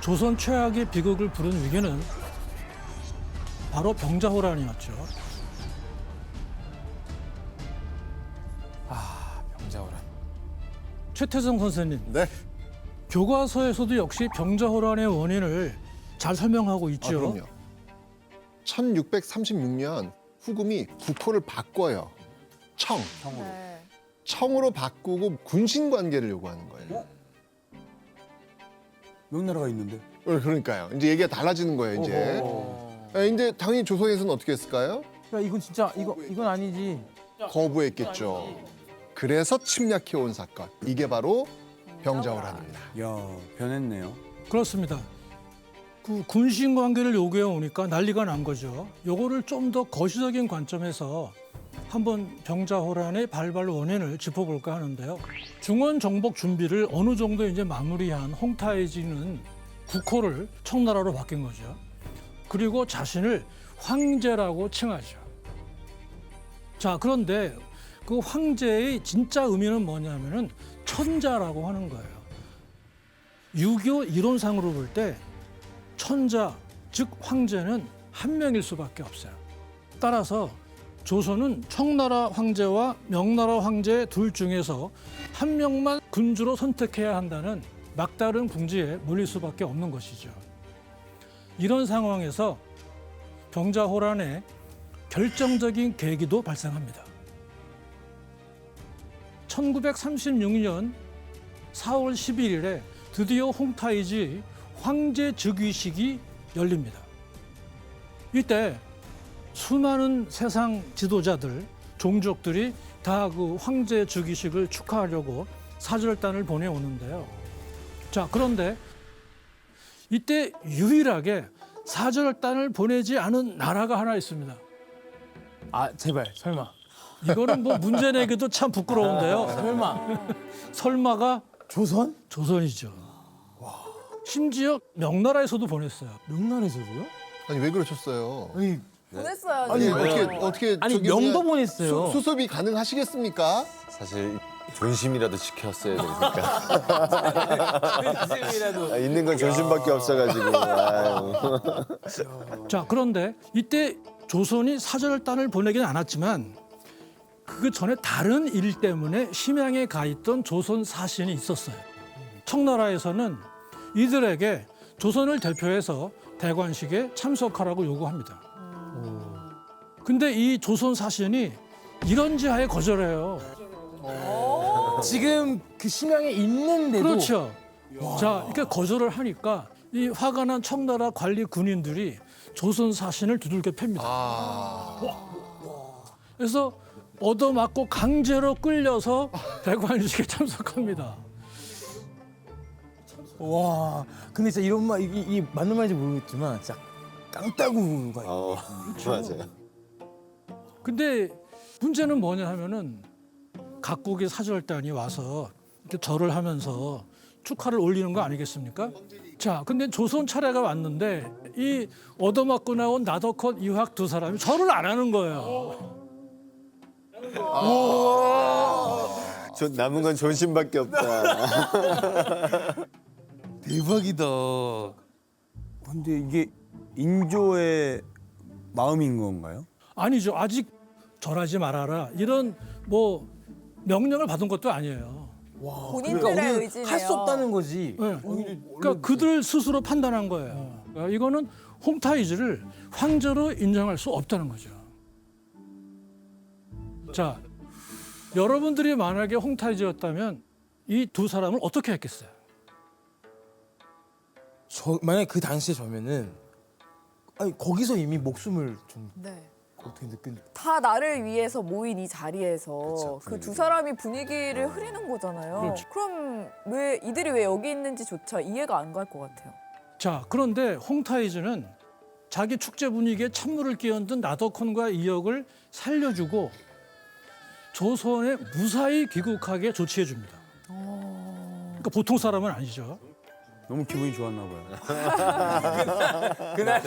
조선 최악의 비극을 부른 위기는 바로 병자호란이었죠. 병자호란. 최태성 선생님, 네. 교과서에서도 역시 병자호란의 원인을 잘 설명하고 있죠. 그럼요. 1636년 후금이 국호를 바꿔요. 청으로. 네. 청으로 바꾸고 군신 관계를 요구하는 거예요. 명나라가 있는데. 그러니까요. 이제 얘기가 달라지는 거예요, 이제. 이제 당연히 조선에서는 어떻게 했을까요? 야, 이건 진짜 이건 아니지. 거부했겠죠. 그래서 침략해 온 사건. 이게 바로 병자호란입니다. 야, 변했네요. 그렇습니다. 그 군신 관계를 요구해 오니까 난리가 난 거죠. 요거를 좀 더 거시적인 관점에서 한번 병자호란의 발발 원인을 짚어볼까 하는데요. 중원 정복 준비를 어느 정도 이제 마무리한 홍타이지는 국호를 청나라로 바뀐 거죠. 그리고 자신을 황제라고 칭하죠. 자, 그런데 그 황제의 진짜 의미는 뭐냐면은 천자라고 하는 거예요. 유교 이론상으로 볼 때 천자, 즉 황제는 한 명일 수밖에 없어요. 따라서 조선은 청나라 황제와 명나라 황제 둘 중에서 한 명만 군주로 선택해야 한다는 막다른 궁지에 몰릴 수밖에 없는 것이죠. 이런 상황에서 병자호란의 결정적인 계기도 발생합니다. 1936년 4월 11일에 드디어 홍타이지 황제 즉위식이 열립니다. 이때 수많은 세상 지도자들, 종족들이 다 그 황제 즉위식을 축하하려고 사절단을 보내오는데요. 자, 그런데 이때 유일하게 사절단을 보내지 않은 나라가 하나 있습니다. 아, 제발 설마. 이거는 뭐 문제 내기도 참 부끄러운데요. 설마. 설마가 조선? 조선이죠. 심지어 명나라에서도 보냈어요. 명나라에서도요? 아니, 왜 그러셨어요? 아니, 보냈어요. 아니, 지금. 어떻게. 아니 저기 명도 그냥 보냈어요. 수습이 가능하시겠습니까? 사실 존심이라도 지켰어야 되니까. 있는 건 존심밖에 없어가지고. 아유. 자, 그런데 이때 조선이 사절단을 보내긴 않았지만 그 전에 다른 일 때문에 심양에 가 있던 조선 사신이 있었어요. 청나라에서는 이들에게 조선을 대표해서 대관식에 참석하라고 요구합니다. 근데 이 조선 사신이 이런지하에 거절해요. 지금 그 심양에 있는데도 그렇죠. 자, 이렇게 거절을 하니까 이 화가 난 청나라 관리 군인들이 조선 사신을 두들겨 팹니다. 그래서 얻어맞고 강제로 끌려서 대관식에 참석합니다. 와, 근데 진짜 이런 말 이 맞는 말인지 모르겠지만 진짜 깡따구가 있어요. 맞아요. 근데 문제는 뭐냐 하면은 각국의 사절단이 와서 이렇게 절을 하면서 축하를 올리는 거 아니겠습니까? 자, 근데 조선 차례가 왔는데 이 얻어맞고 나온 나더컷 이확 두 사람이 절을 안 하는 거예요. 남은 건 존심밖에 없다. 대박이다. 근데 이게 인조의 마음인 건가요? 아니죠. 아직 절하지 말아라. 이런 뭐 명령을 받은 것도 아니에요. 본인들의 의지네요. 할 수 없다는 거지. 네. 그러니까 그들 스스로 판단한 거예요. 그러니까 이거는 홍타이지를 황제로 인정할 수 없다는 거죠. 자, 여러분들이 만약에 홍타이지였다면 이 두 사람을 어떻게 했겠어요? 만약 그 당시에 저면은 아니 거기서 이미 목숨을 좀 네. 어떻게 느낀? 다 나를 위해서 모인 이 자리에서 그 두 사람이 분위기를 흐리는 거잖아요. 그렇죠. 그럼 왜 이들이 왜 여기 있는지조차 이해가 안 갈 것 같아요. 자, 그런데 홍타이즈는 자기 축제 분위기에 찬물을 끼얹은 나더콘과 이역을 살려주고 조선에 무사히 귀국하게 조치해 줍니다. 그러니까 보통 사람은 아니죠. 너무 기분이 좋았나 봐요. 그날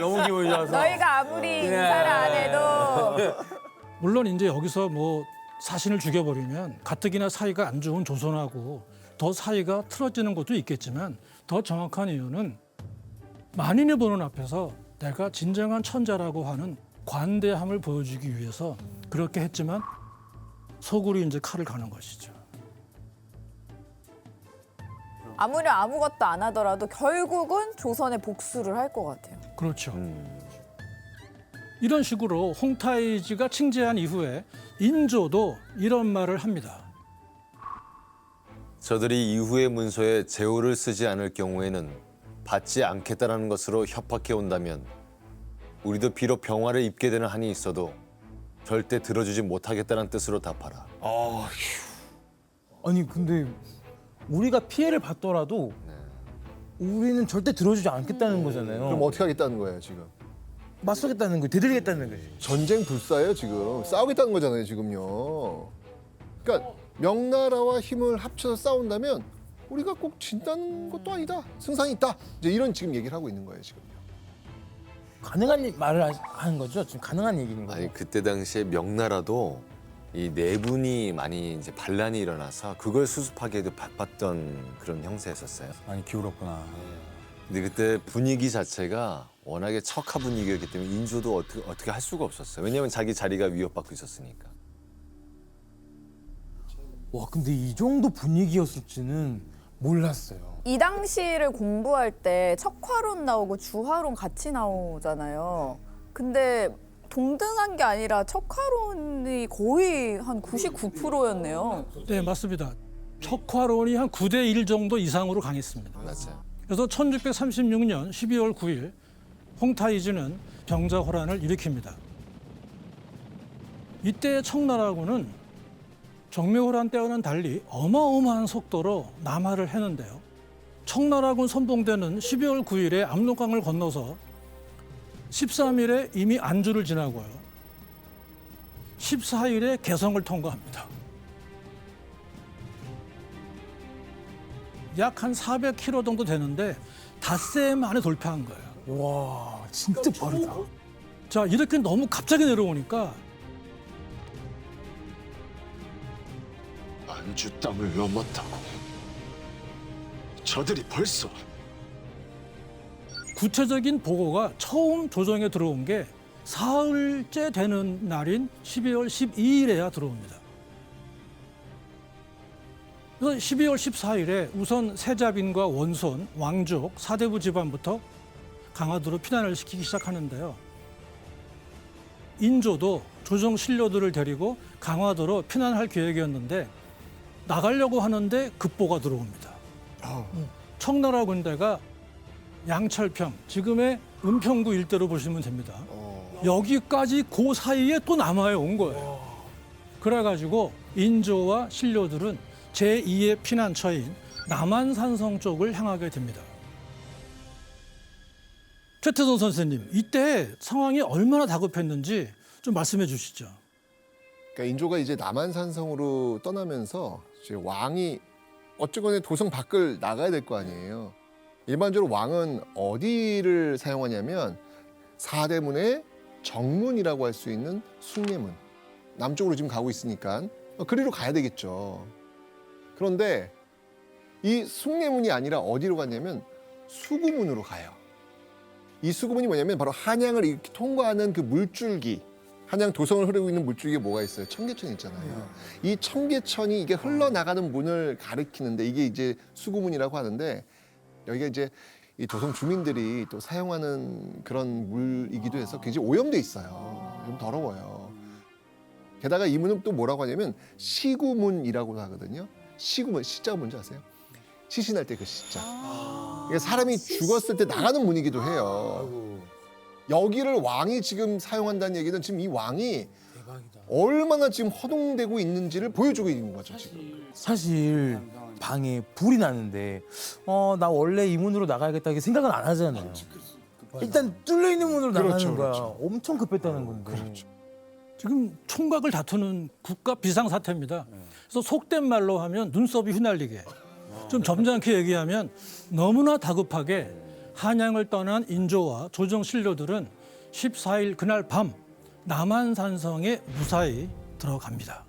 너무 기분이 좋아서. 너희가 아무리 인사를 안 해도 물론 이제 여기서 뭐 사신을 죽여버리면 가뜩이나 사이가 안 좋은 조선하고 더 사이가 틀어지는 것도 있겠지만 더 정확한 이유는 만인이 보는 앞에서 내가 진정한 천자라고 하는 관대함을 보여주기 위해서 그렇게 했지만 속으로 이제 칼을 가는 것이죠. 아무리 아무것도 안 하더라도 결국은 조선에 복수를 할 것 같아요. 그렇죠. 이런 식으로 홍타이지가 칭제한 이후에 인조도 이런 말을 합니다. 저들이 이후의 문서에 제호를 쓰지 않을 경우에는 받지 않겠다라는 것으로 협박해 온다면 우리도 비록 병화를 입게 되는 한이 있어도 절대 들어주지 못하겠다는 뜻으로 답하라. 아니 근데 우리가 피해를 받더라도 우리는 절대 들어주지 않겠다는 거잖아요. 그럼 어떻게 하겠다는 거예요 지금? 맞서겠다는 거예요. 되돌리겠다는 거지. 전쟁 불사예요 지금. 싸우겠다는 거잖아요 지금요. 그러니까 명나라와 힘을 합쳐서 싸운다면 우리가 꼭 진다는 것도 아니다. 승산이 있다. 이제 이런 지금 얘기를 하고 있는 거예요 지금요. 가능한 말을 하는 거죠. 지금 가능한 얘기인 거예요. 아니 그때 당시에 명나라도 이 내분이 많이 이제 반란이 일어나서 그걸 수습하기에도 바빴던 그런 형세였었어요. 많이 기울었구나. 근데 그때 분위기 자체가 워낙에 척하 분위기였기 때문에 인조도 어떻게 할 수가 없었어요. 왜냐하면 자기 자리가 위협받고 있었으니까. 와 근데 이 정도 분위기였을지는 몰랐어요. 이 당시를 공부할 때 척화론 나오고 주화론 같이 나오잖아요. 근데 동등한 게 아니라 척화론이 거의 한 99%였네요. 네, 맞습니다. 척화론이 한 9대 1 정도 이상으로 강했습니다. 맞아요. 그래서 1636년 12월 9일 홍타이지는 병자호란을 일으킵니다. 이때 청나라군은 정묘호란 때와는 달리 어마어마한 속도로 남하를 했는데요. 청나라군 선봉대는 12월 9일에 압록강을 건너서 13일에 이미 안주를 지나고요. 14일에 개성을 통과합니다. 약 한 400km 정도 되는데 닷새 만에 돌파한 거예요. 와 진짜 빠르다. 자, 이렇게 너무 갑자기 내려오니까 안주 땅을 넘었다고. 저들이 벌써 구체적인 보고가 처음 조정에 들어온 게 사흘째 되는 날인 12월 12일에야 들어옵니다. 그래서 12월 14일에 우선 세자빈과 원손, 왕족, 사대부 집안부터 강화도로 피난을 시키기 시작하는데요. 인조도 조정 신료들을 데리고 강화도로 피난할 계획이었는데 나가려고 하는데 급보가 들어옵니다. 청나라 군대가 양철평, 지금의 은평구 일대로 보시면 됩니다. 여기까지 그 사이에 또 남아에 온 거예요. 그래가지고 인조와 신료들은 제2의 피난처인 남한산성 쪽을 향하게 됩니다. 최태선 선생님, 이때 상황이 얼마나 다급했는지 좀 말씀해 주시죠. 그러니까 인조가 이제 남한산성으로 떠나면서 이제 왕이 어쨌거나 도성 밖을 나가야 될 거 아니에요. 일반적으로 왕은 어디를 사용하냐면 사대문의 정문이라고 할 수 있는 숭례문. 남쪽으로 지금 가고 있으니까 그리로 가야 되겠죠. 그런데 이 숭례문이 아니라 어디로 갔냐면 수구문으로 가요. 이 수구문이 뭐냐면 바로 한양을 이렇게 통과하는 그 물줄기, 한양 도성을 흐르고 있는 물줄기에 뭐가 있어요? 청계천 있잖아요. 이 청계천이 이게 흘러나가는 문을 가리키는데 이게 이제 수구문이라고 하는데 여기가 이제 이 도성 주민들이 또 사용하는 그런 물이기도 해서 굉장히 오염돼 있어요. 좀 더러워요. 게다가 이 문은 또 뭐라고 하냐면 시구문이라고 하거든요. 시구문, 시자가 뭔지 아세요? 시신할 때 그 시자. 그러니까 사람이 죽었을 때 나가는 문이기도 해요. 여기를 왕이 지금 사용한다는 얘기는 지금 이 왕이 얼마나 지금 허둥대고 있는지를 보여주고 있는 거죠 지금. 사실 방에 불이 나는데 나 원래 이 문으로 나가야겠다 이렇게 생각은 안 하잖아요. 일단 뚫려 있는 문으로 나가는 거야. 엄청 급했다는 건데. 지금 총각을 다투는 국가 비상사태입니다. 그래서 속된 말로 하면 눈썹이 휘날리게, 좀 점잖게 얘기하면 너무나 다급하게 한양을 떠난 인조와 조정 신료들은 14일 그날 밤 남한산성에 무사히 들어갑니다.